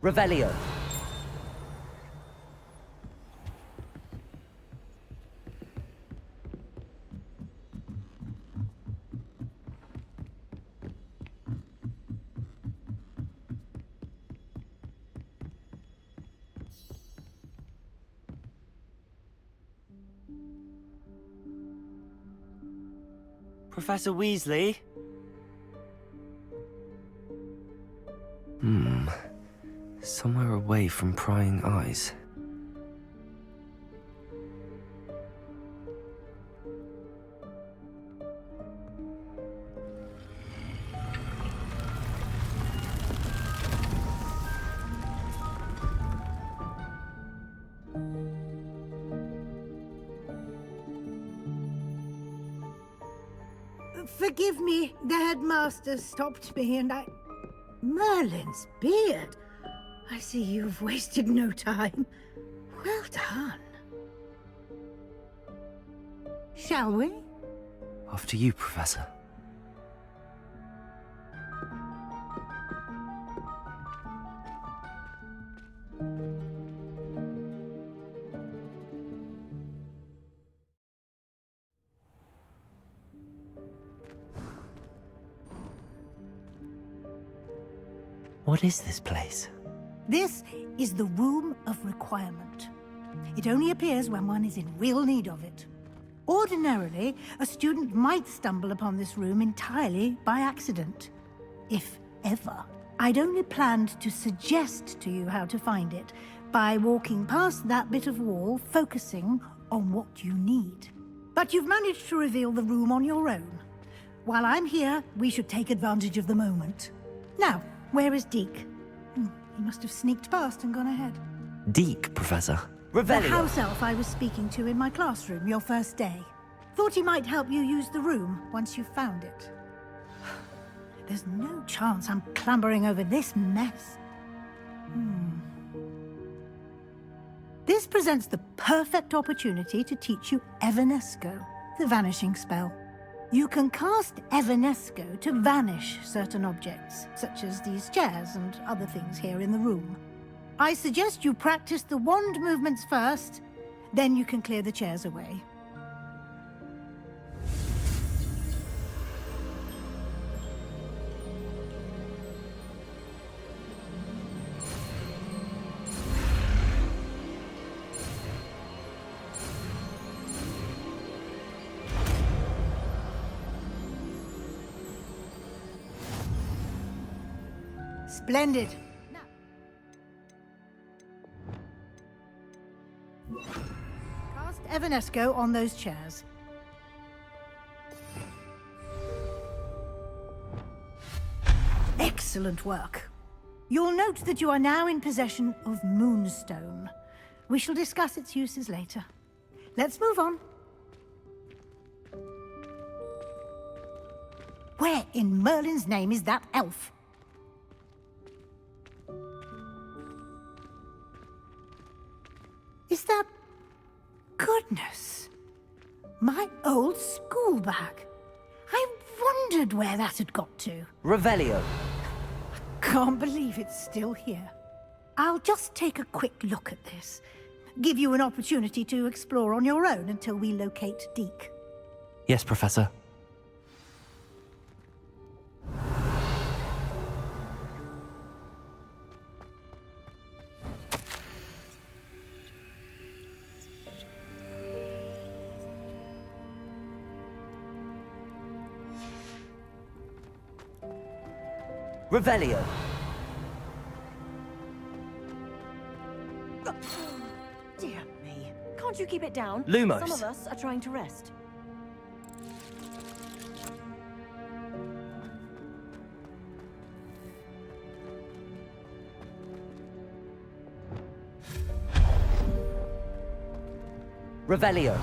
Revelio. Professor Weasley? Somewhere away from prying eyes. Forgive me, the headmaster stopped me and I... Merlin's beard! I see you've wasted no time. Well done. Shall we? After you, Professor. What is this place? This is the Room of Requirement. It only appears when one is in real need of it. Ordinarily, a student might stumble upon this room entirely by accident. If ever. I'd only planned to suggest to you how to find it by walking past that bit of wall, focusing on what you need. But you've managed to reveal the room on your own. While I'm here, we should take advantage of the moment. Now, where is Deke? He must have sneaked past and gone ahead. Deke, Professor. The house elf I was speaking to in my classroom your first day. Thought he might help you use the room once you found it. There's no chance I'm clambering over this mess. This presents the perfect opportunity to teach you Evanesco, the vanishing spell. You can cast Evanesco to vanish certain objects, such as these chairs and other things here in the room. I suggest you practice the wand movements first, then you can clear the chairs away. Splendid. Now. Cast Evanesco on those chairs. Excellent work. You'll note that you are now in possession of Moonstone. We shall discuss its uses later. Let's move on. Where in Merlin's name is that elf? Is that... Goodness. My old school bag. I wondered where that had got to. Revelio. Can't believe it's still here. I'll just take a quick look at this. Give you an opportunity to explore on your own until we locate Deke. Yes, Professor. Revelio. Dear me. Can't you keep it down? Lumos. Some of us are trying to rest. Revelio.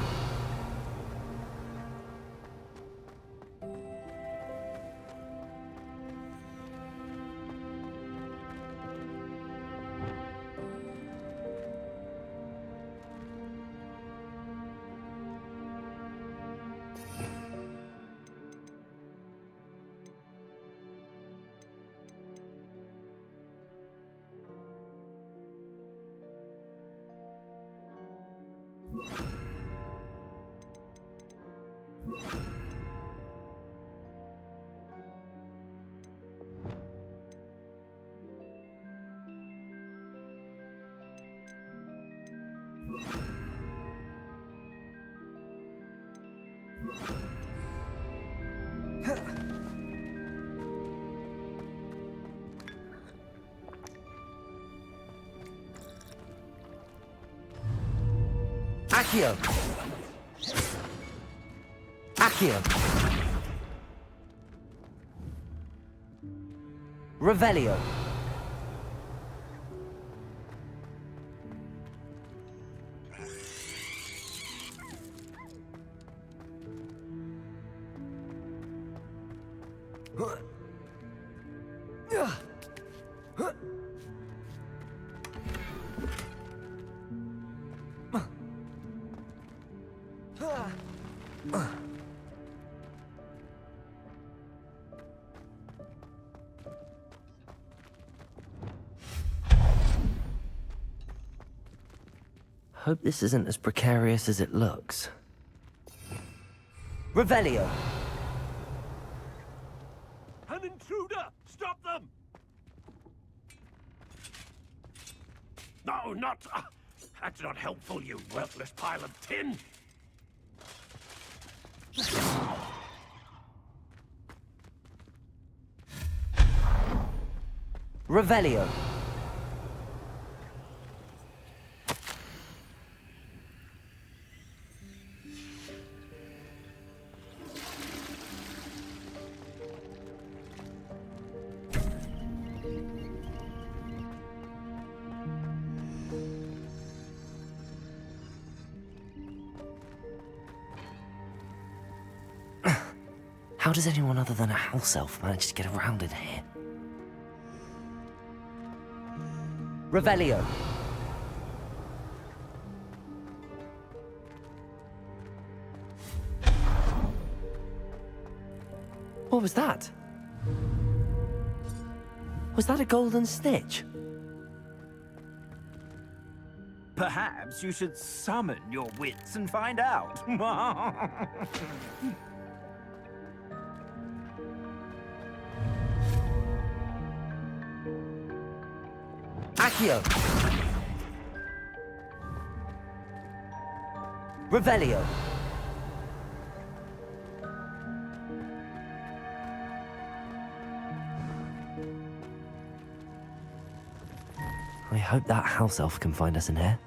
Accio. Accio. Revelio. Hope this isn't as precarious as it looks. Revelio. An intruder! Stop them! No, not... that's not helpful, you worthless pile of tin! Revelio. How does anyone other than a house elf manage to get around in here? Revelio. What was that? Was that a golden snitch? Perhaps you should summon your wits and find out. Accio. Revelio. I hope that house elf can find us in here.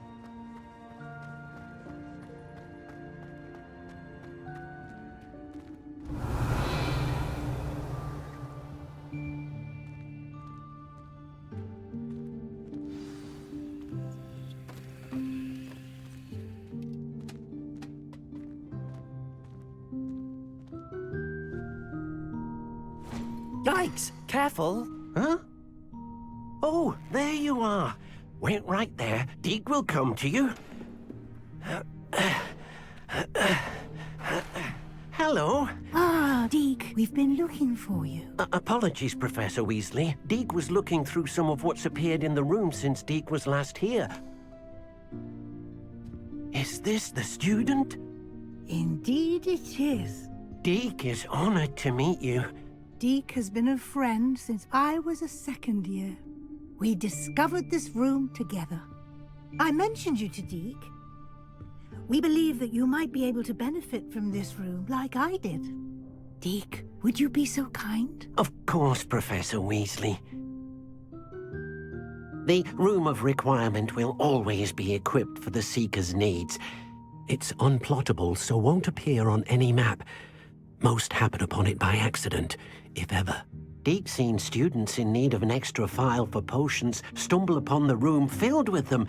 Yikes! Careful! Huh? Oh, there you are. Wait right there. Deke will come to you. Hello. Ah, Deke, we've been looking for you. Apologies, Professor Weasley. Deke was looking through some of what's appeared in the room since Deke was last here. Is this the student? Indeed it is. Deke is honored to meet you. Deke has been a friend since I was a second year. We discovered this room together. I mentioned you to Deke. We believe that you might be able to benefit from this room like I did. Deke, would you be so kind? Of course, Professor Weasley. The Room of Requirement will always be equipped for the Seeker's needs. It's unplottable, so won't appear on any map. Most happen upon it by accident, if ever. Deke's seen students in need of an extra file for potions stumble upon the room filled with them.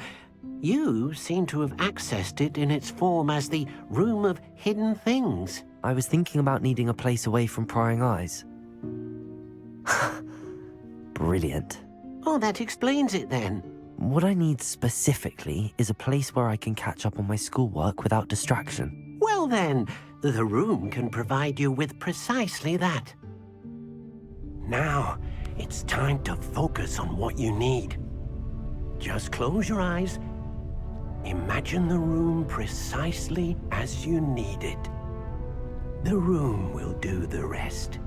You seem to have accessed it in its form as the Room of Hidden Things. I was thinking about needing a place away from prying eyes. Brilliant. Oh, that explains it then. What I need specifically is a place where I can catch up on my schoolwork without distraction. Well then, the room can provide you with precisely that. Now, it's time to focus on what you need. Just close your eyes. Imagine the room precisely as you need it. The room will do the rest.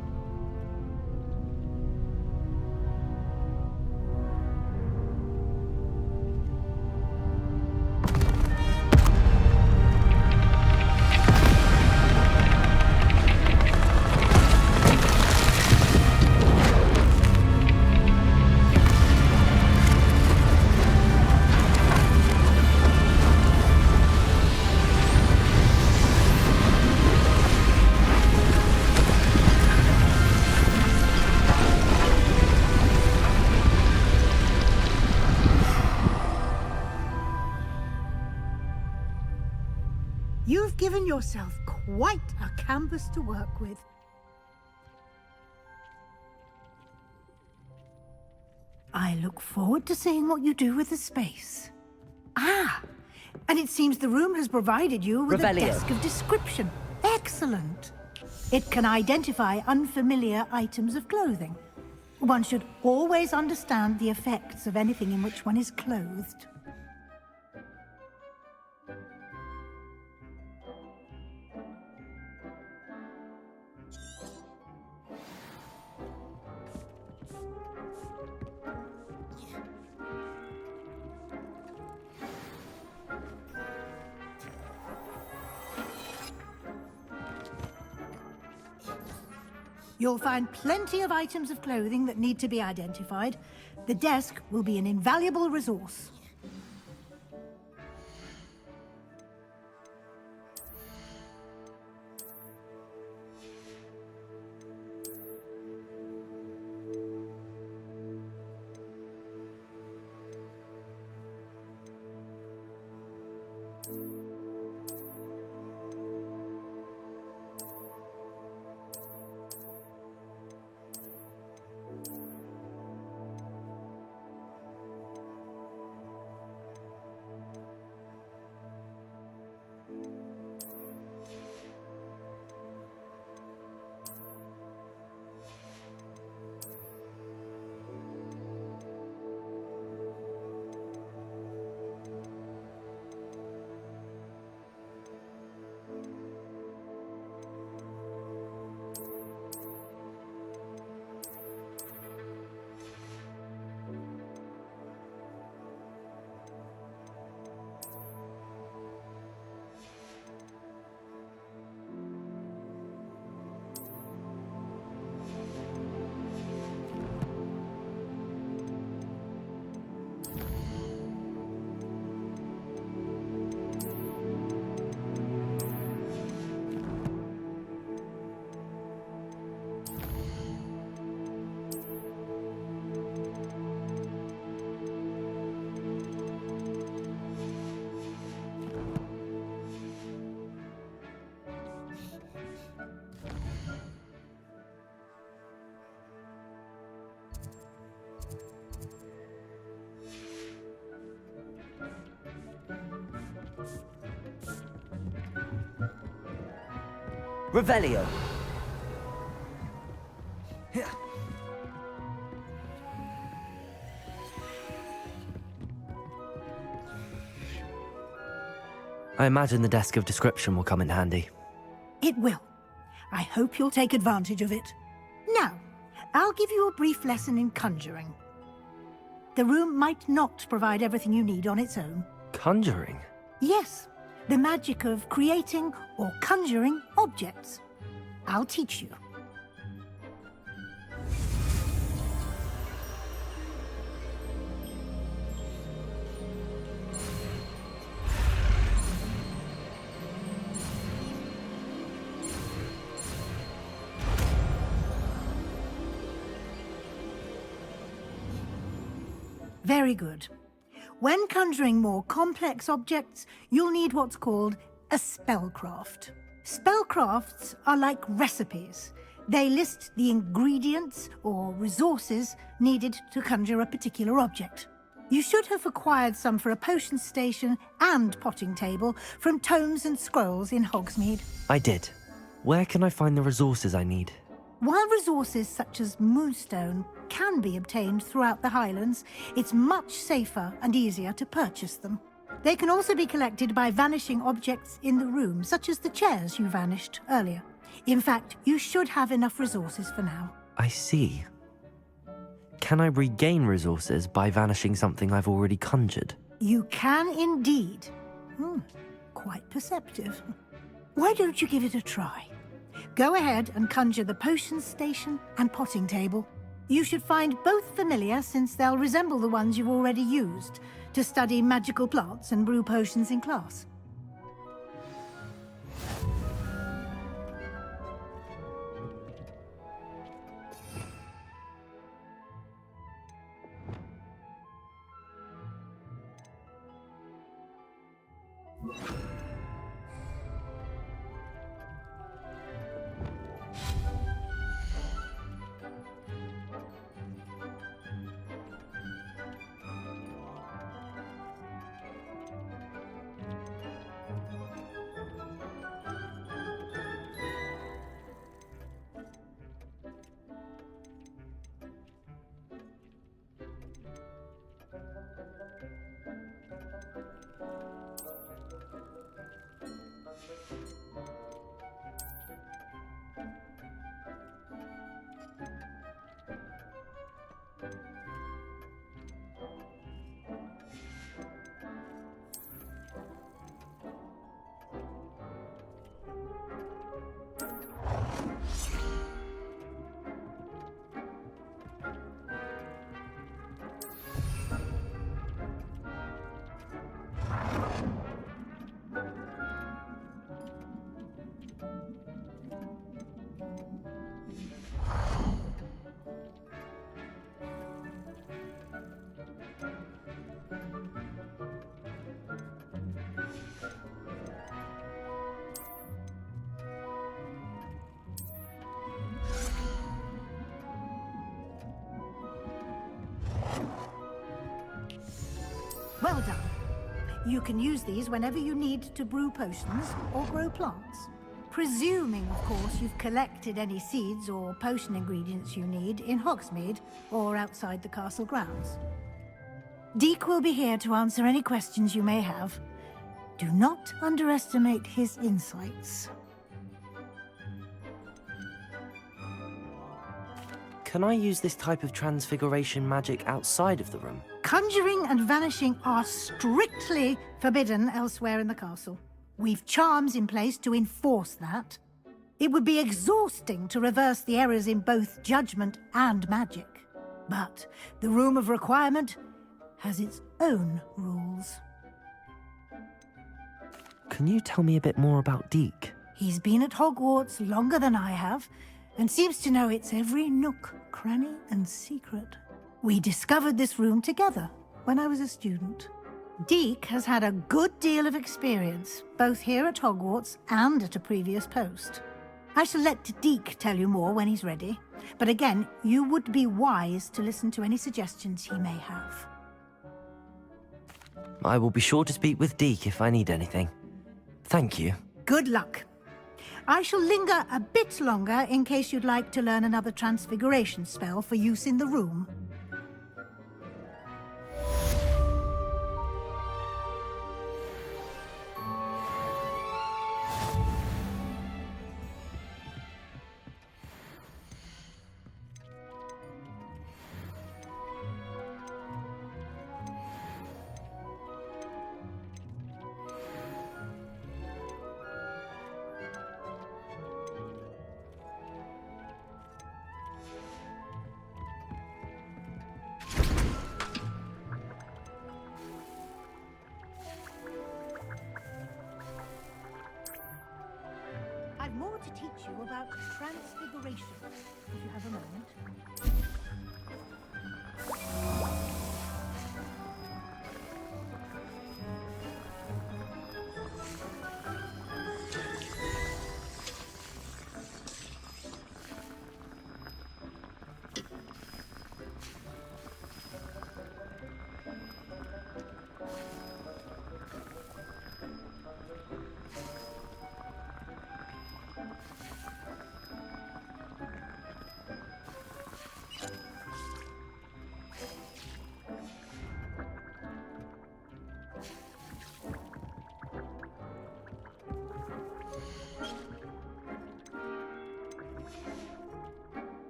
given yourself quite a canvas to work with. I look forward to seeing what you do with the space. Ah, and it seems the room has provided you with Revelio. a desk of description. Excellent. It can identify unfamiliar items of clothing. One should always understand the effects of anything in which one is clothed. You'll find plenty of items of clothing that need to be identified. The desk will be an invaluable resource. Revelio. I imagine the desk of description will come in handy. It will. I hope you'll take advantage of it. Now, I'll give you a brief lesson in conjuring. The room might not provide everything you need on its own. Conjuring? Yes, the magic of creating or conjuring objects. I'll teach you. Very good. When conjuring more complex objects, you'll need what's called a spellcraft. Spellcrafts are like recipes. They list the ingredients or resources needed to conjure a particular object. You should have acquired some for a potion station and potting table from tomes and scrolls in Hogsmeade. I did. Where can I find the resources I need? While resources such as moonstone can be obtained throughout the Highlands, it's much safer and easier to purchase them. They can also be collected by vanishing objects in the room, such as the chairs you vanished earlier. In fact, you should have enough resources for now. I see. Can I regain resources by vanishing something I've already conjured? You can indeed. Quite perceptive. Why don't you give it a try? Go ahead and conjure the potion station and potting table. You should find both familiar, since they'll resemble the ones you've already used to study magical plants and brew potions in class. Well done. You can use these whenever you need to brew potions or grow plants. Presuming, of course, you've collected any seeds or potion ingredients you need in Hogsmeade or outside the castle grounds. Deek will be here to answer any questions you may have. Do not underestimate his insights. Can I use this type of transfiguration magic outside of the room? Conjuring and vanishing are strictly forbidden elsewhere in the castle. We've charms in place to enforce that. It would be exhausting to reverse the errors in both judgment and magic. But the Room of Requirement has its own rules. Can you tell me a bit more about Deek? He's been at Hogwarts longer than I have, and seems to know its every nook, cranny, and secret. We discovered this room together when I was a student. Deek has had a good deal of experience, both here at Hogwarts and at a previous post. I shall let Deek tell you more when he's ready, but again, you would be wise to listen to any suggestions he may have. I will be sure to speak with Deek if I need anything. Thank you. Good luck. I shall linger a bit longer in case you'd like to learn another transfiguration spell for use in the room. I've more to teach you about transfiguration, if you have a moment.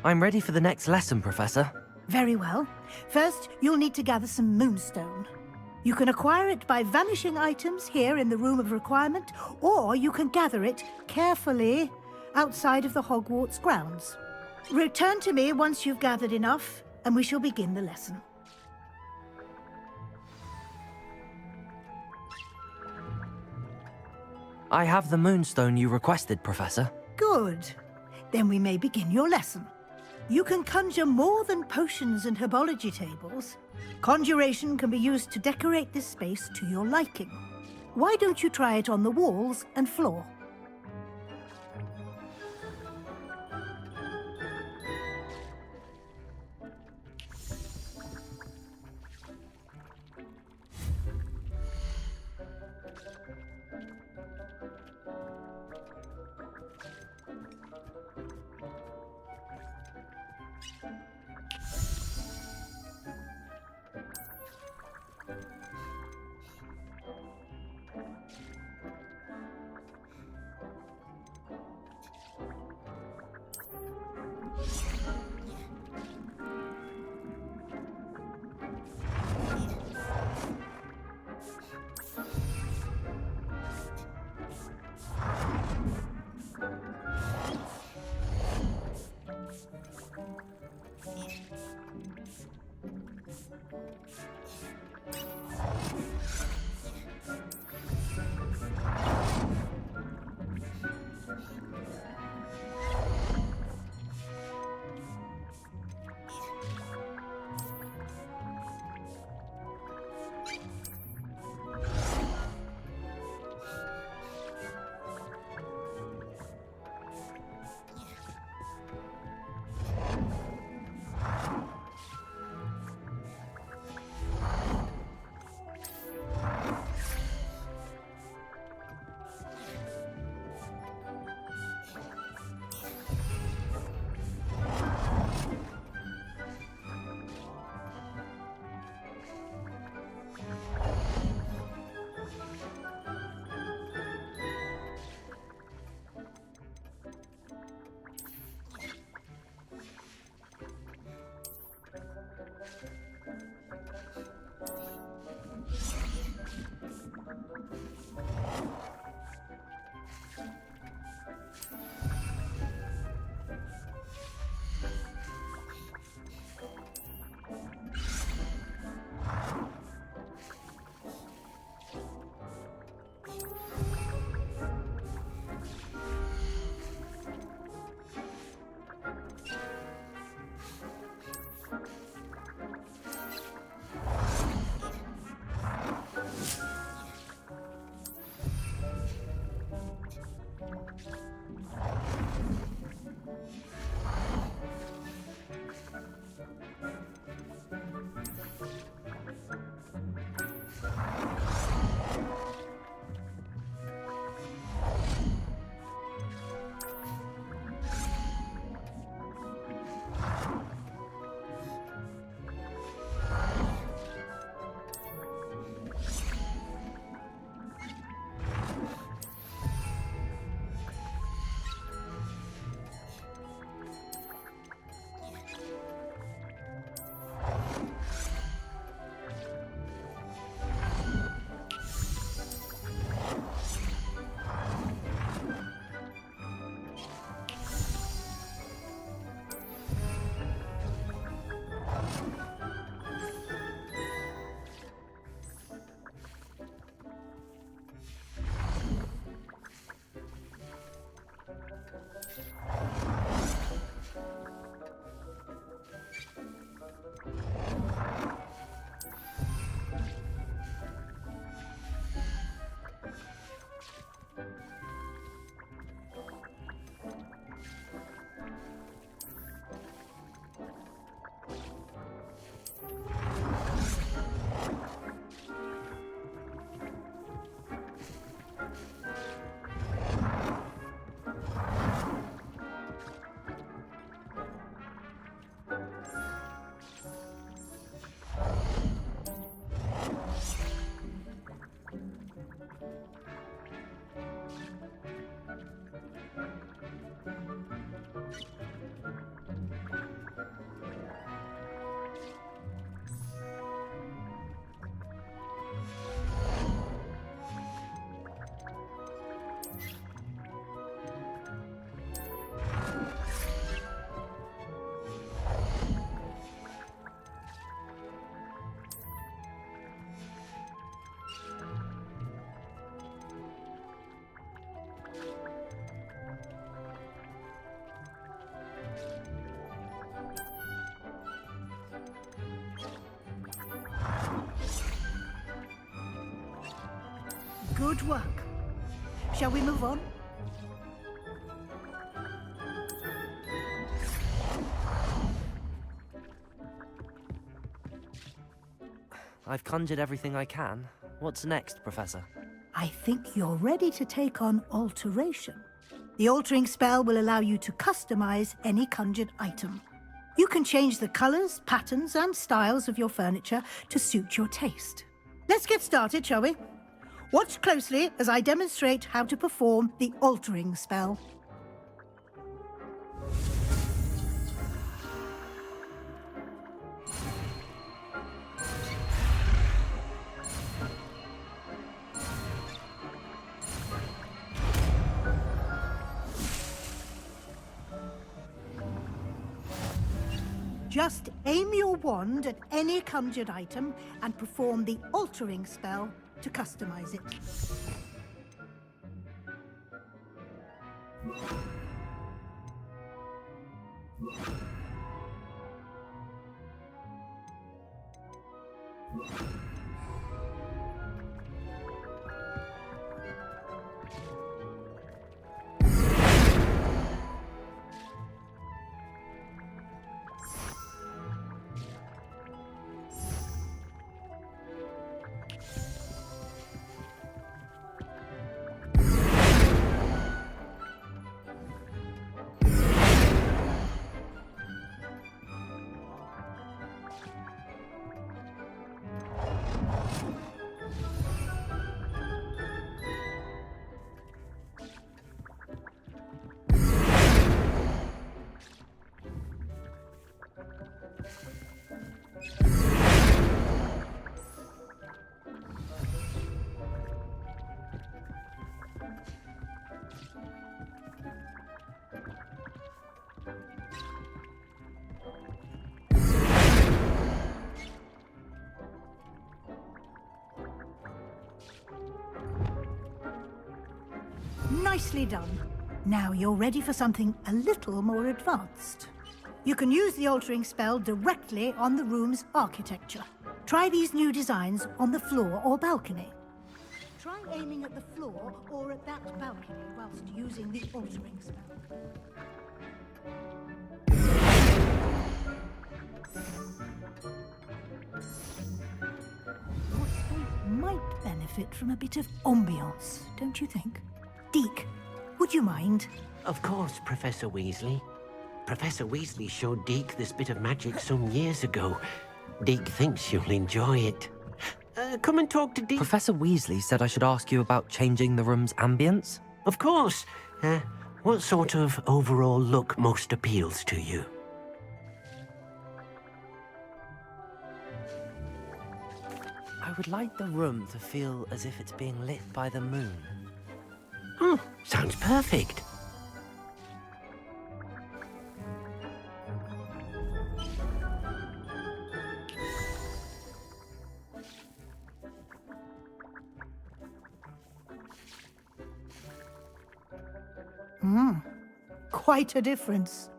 I'm ready for the next lesson, Professor. Very well. First, you'll need to gather some moonstone. You can acquire it by vanishing items here in the Room of Requirement, or you can gather it carefully outside of the Hogwarts grounds. Return to me once you've gathered enough, and we shall begin the lesson. I have the moonstone you requested, Professor. Good. Then we may begin your lesson. You can conjure more than potions and herbology tables. Conjuration can be used to decorate this space to your liking. Why don't you try it on the walls and floor? Good work. Shall we move on? I've conjured everything I can. What's next, Professor? I think you're ready to take on alteration. The altering spell will allow you to customize any conjured item. You can change the colors, patterns, and styles of your furniture to suit your taste. Let's get started, shall we? Watch closely as I demonstrate how to perform the altering spell. Just aim your wand at any conjured item and perform the altering spell to customize it. Nicely done. Now you're ready for something a little more advanced. You can use the altering spell directly on the room's architecture. Try these new designs on the floor or balcony. Try aiming at the floor or at that balcony whilst using the altering spell. Your space might benefit from a bit of ambiance, don't you think? Deke, would you mind? Of course, Professor Weasley. Professor Weasley showed Deke this bit of magic some years ago. Deke thinks you'll enjoy it. Come and talk to Deke. Professor Weasley said I should ask you about changing the room's ambience? Of course. What sort of overall look most appeals to you? I would like the room to feel as if it's being lit by the moon. Oh, sounds perfect. Quite a difference.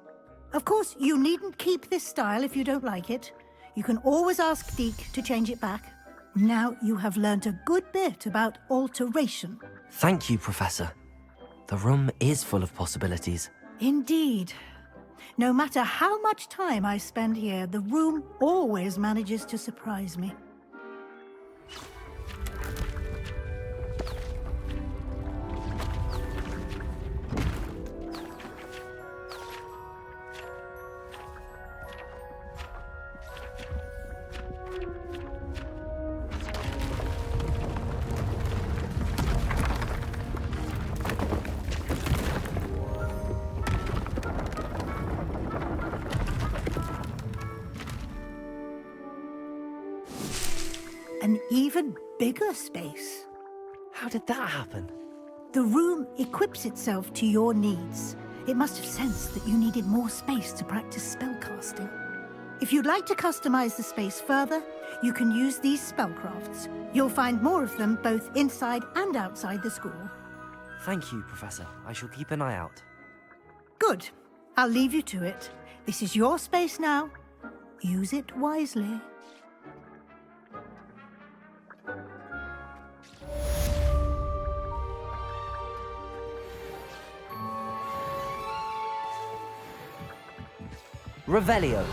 Of course, you needn't keep this style if you don't like it. You can always ask Deke to change it back. Now you have learnt a good bit about alteration. Thank you, Professor. The room is full of possibilities. Indeed. No matter how much time I spend here, the room always manages to surprise me. An even bigger space. How did that happen? The room equips itself to your needs. It must have sensed that you needed more space to practice spellcasting. If you'd like to customize the space further, you can use these spellcrafts. You'll find more of them both inside and outside the school. Thank you, Professor. I shall keep an eye out. Good. I'll leave you to it. This is your space now. Use it wisely. Revelio.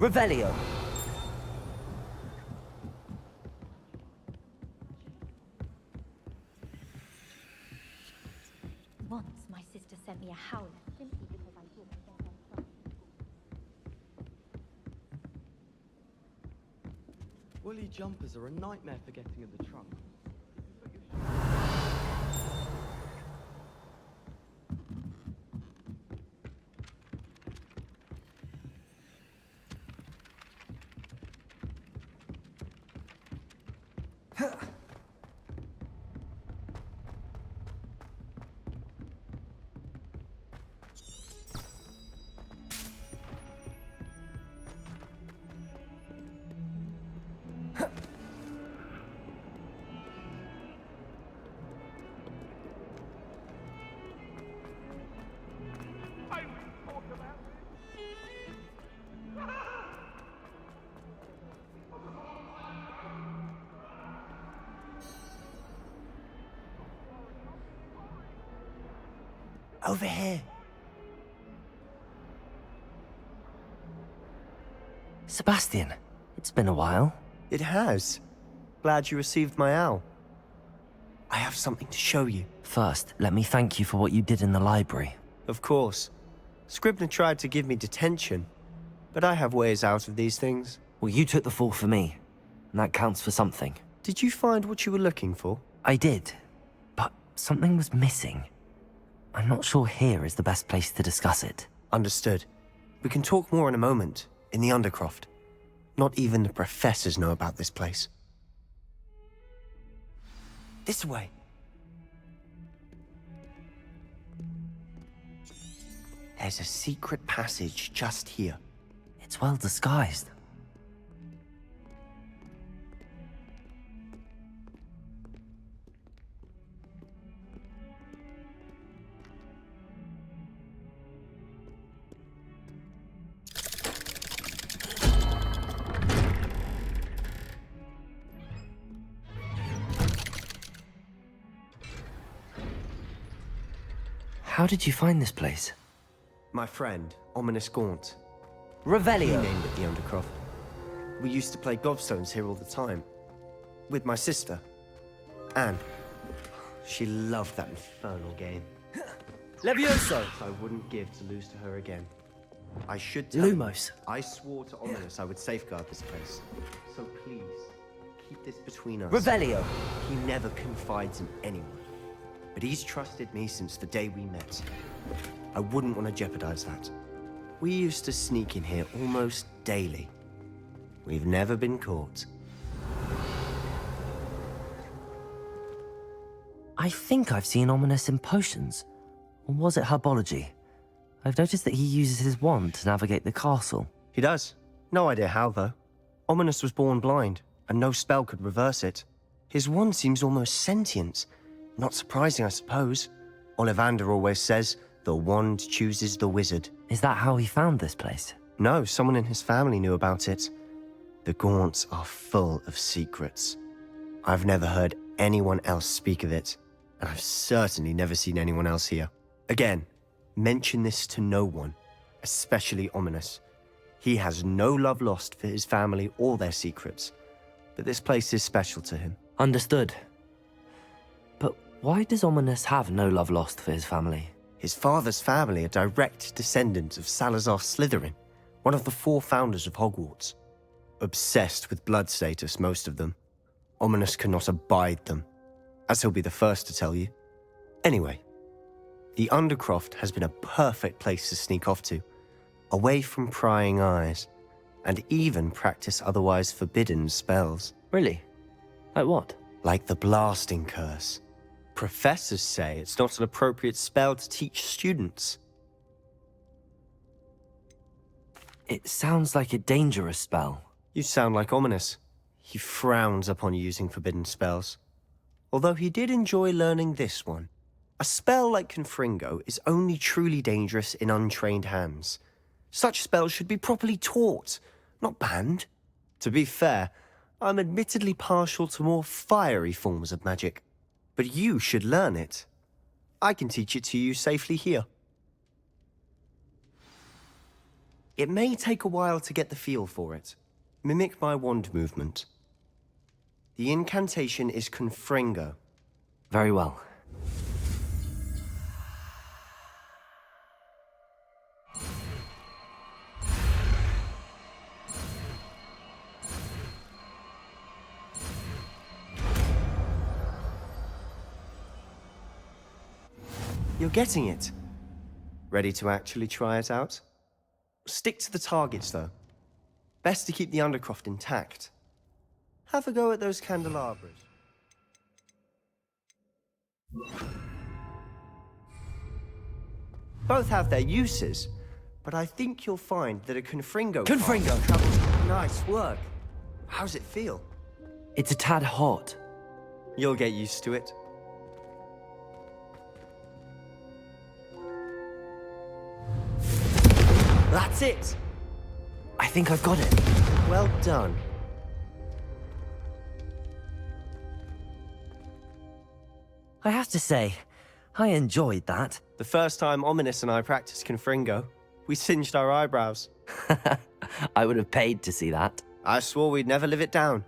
Revelio. Once my sister sent me a howler simply because I thought I was on track. Woolly jumpers are a nightmare for getting in the trunk. Over here. Sebastian, it's been a while. It has. Glad you received my owl. I have something to show you. First, let me thank you for what you did in the library. Of course. Scribner tried to give me detention, but I have ways out of these things. Well, you took the fall for me, and that counts for something. Did you find what you were looking for? I did, but something was missing. I'm not sure here is the best place to discuss it. Understood. We can talk more in a moment, in the Undercroft. Not even the professors know about this place. This way. There's a secret passage just here. It's well disguised. How did you find this place? My friend, Ominous Gaunt. He Revelio. named it the Undercroft. We used to play gobstones here all the time. With my sister, Anne. She loved that infernal game. Levioso. I wouldn't give to lose to her again. I should tell you, Lumos. I swore to Ominous I would safeguard this place. So please, keep this between us. Revelio. He never confides in anyone. But he's trusted me since the day we met. I wouldn't want to jeopardize that. We used to sneak in here almost daily. We've never been caught. I think I've seen Ominous in potions. Or was it herbology? I've noticed that he uses his wand to navigate the castle. He does. No idea how, though. Ominous was born blind, and no spell could reverse it. His wand seems almost sentient. Not surprising, I suppose. Ollivander always says, the wand chooses the wizard. Is that how he found this place? No, someone in his family knew about it. The Gaunts are full of secrets. I've never heard anyone else speak of it, and I've certainly never seen anyone else here. Again, mention this to no one, especially Ominous. He has no love lost for his family or their secrets, but this place is special to him. Understood. But why does Ominous have no love lost for his family? His father's family are direct descendants of Salazar Slytherin, one of the 4 founders of Hogwarts. Obsessed with blood status, most of them. Ominous cannot abide them, as he'll be the first to tell you. Anyway, the Undercroft has been a perfect place to sneak off to, away from prying eyes, and even practice otherwise forbidden spells. Really? Like what? Like the Blasting Curse. Professors say it's not an appropriate spell to teach students. It sounds like a dangerous spell. You sound like Ominous. He frowns upon using forbidden spells. Although he did enjoy learning this one. A spell like Confringo is only truly dangerous in untrained hands. Such spells should be properly taught, not banned. To be fair, I'm admittedly partial to more fiery forms of magic. But you should learn it. I can teach it to you safely here. It may take a while to get the feel for it. Mimic my wand movement. The incantation is Confringo. Very well. You're getting it. Ready to actually try it out? Stick to the targets, though. Best to keep the Undercroft intact. Have a go at those candelabras. Both have their uses, but I think you'll find that a Confringo... Confringo. Travels... Nice work. How's it feel? It's a tad hot. You'll get used to it. That's it! I think I've got it. Well done. I have to say, I enjoyed that. The first time Ominous and I practiced Confringo, we singed our eyebrows. I would have paid to see that. I swore we'd never live it down.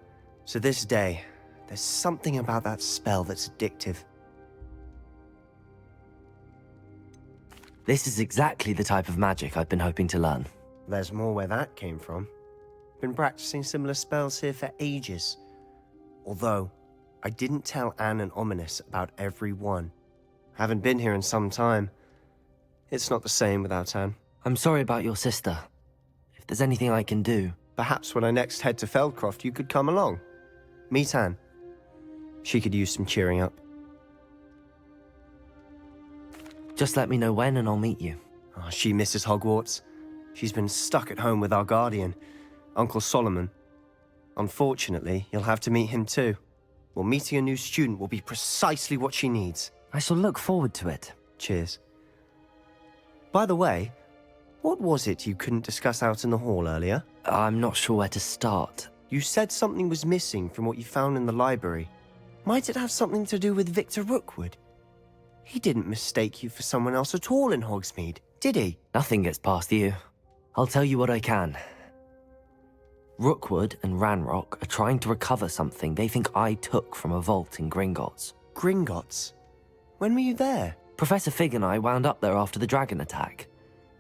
To this day, there's something about that spell that's addictive. This is exactly the type of magic I've been hoping to learn. There's more where that came from. Been practicing similar spells here for ages. Although, I didn't tell Anne and Ominous about every one. Haven't been here in some time. It's not the same without Anne. I'm sorry about your sister. If there's anything I can do... Perhaps when I next head to Feldcroft, you could come along. Meet Anne. She could use some cheering up. Just let me know when and I'll meet you. Oh, she misses Hogwarts. She's been stuck at home with our guardian, Uncle Solomon. Unfortunately, you'll have to meet him too. Well, meeting a new student will be precisely what she needs. I shall look forward to it. Cheers. By the way, what was it you couldn't discuss out in the hall earlier? I'm not sure where to start. You said something was missing from what you found in the library. Might it have something to do with Victor Rookwood? He didn't mistake you for someone else at all in Hogsmeade, did he? Nothing gets past you. I'll tell you what I can. Rookwood and Ranrock are trying to recover something they think I took from a vault in Gringotts. Gringotts? When were you there? Professor Fig and I wound up there after the dragon attack.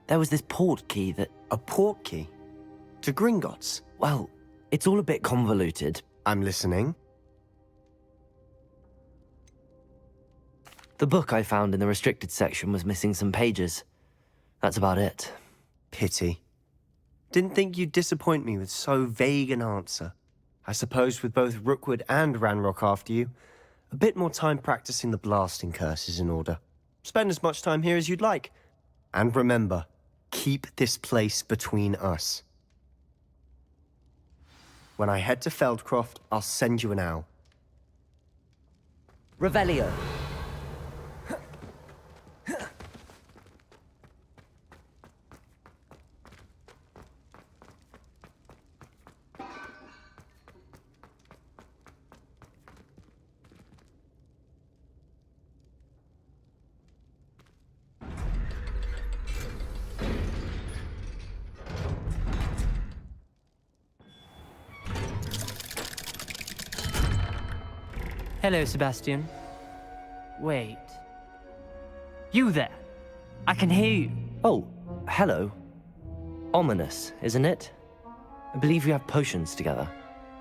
There was this port key that... A port key? To Gringotts? Well, it's all a bit convoluted. I'm listening. The book I found in the restricted section was missing some pages. That's about it. Pity. Didn't think you'd disappoint me with so vague an answer. I suppose with both Rookwood and Ranrock after you, a bit more time practicing the blasting curse is in order. Spend as much time here as you'd like. And remember, keep this place between us. When I head to Feldcroft, I'll send you an owl. Revelio. Hello, Sebastian. Wait. You there? I can hear you. Oh, hello. Ominous, isn't it? I believe we have potions together.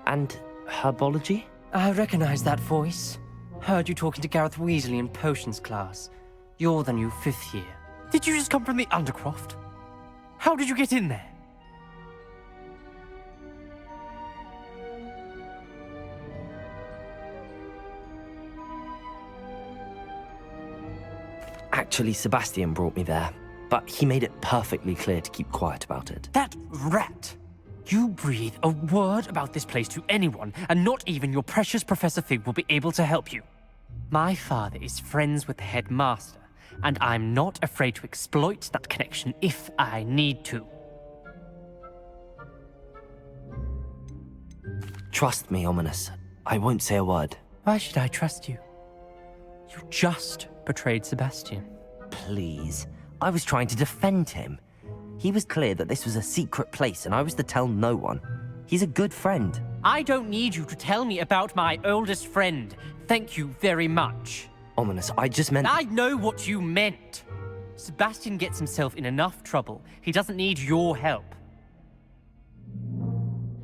And herbology? I recognize that voice. Heard you talking to Gareth Weasley in potions class. You're the new 5th year. Did you just come from the Undercroft? How did you get in there? Actually, Sebastian brought me there, but he made it perfectly clear to keep quiet about it. That rat! You breathe a word about this place to anyone, and not even your precious Professor Fig will be able to help you. My father is friends with the headmaster, and I'm not afraid to exploit that connection if I need to. Trust me, Ominous. I won't say a word. Why should I trust you? You just betrayed Sebastian. Please. I was trying to defend him. He was clear that this was a secret place and I was to tell no one. He's a good friend. I don't need you to tell me about my oldest friend. Thank you very much. Ominous, I just meant... I know what you meant. Sebastian gets himself in enough trouble. He doesn't need your help.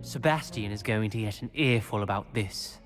Sebastian is going to get an earful about this.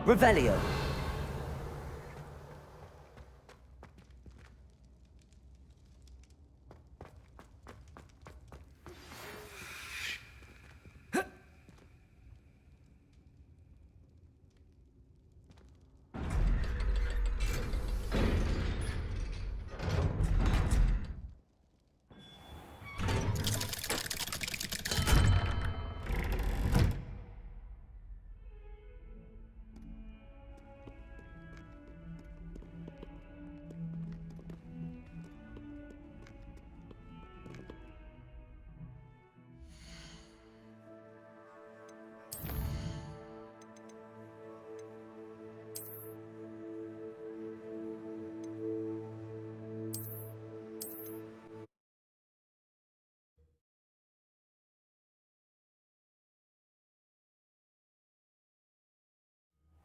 Revelio.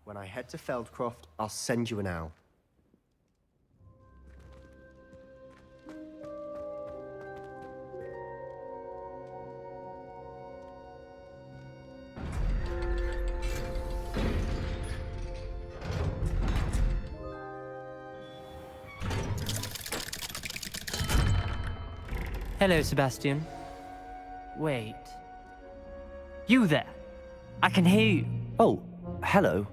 When I head to Feldcroft, I'll send you an owl. Hello, Sebastian. Wait. You there? I can hear you. Oh, hello.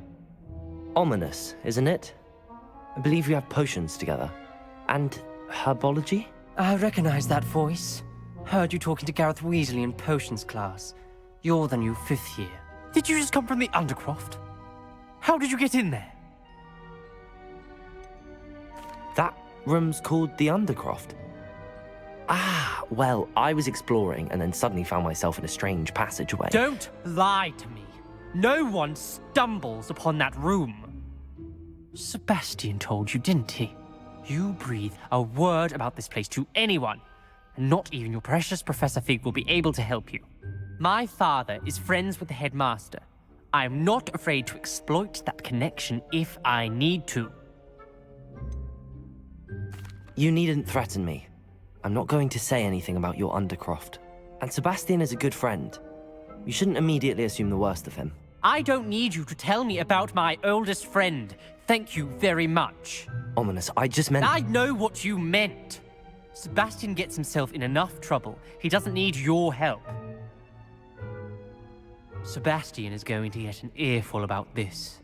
Ominous, isn't it? I believe we have potions together. And herbology? I recognize that voice. Heard you talking to Gareth Weasley in potions class. You're the new 5th year. Did you just come from the Undercroft? How did you get in there? That room's called the Undercroft. Ah, well, I was exploring and then suddenly found myself in a strange passageway. Don't lie to me. No one stumbles upon that room. Sebastian told you, didn't he? You breathe a word about this place to anyone, and not even your precious Professor Fig will be able to help you. My father is friends with the headmaster. I am not afraid to exploit that connection if I need to. You needn't threaten me. I'm not going to say anything about your Undercroft. And Sebastian is a good friend. You shouldn't immediately assume the worst of him. I don't need you to tell me about my oldest friend. Thank you very much. Ominous, I just meant... I know what you meant. Sebastian gets himself in enough trouble. He doesn't need your help. Sebastian is going to get an earful about this.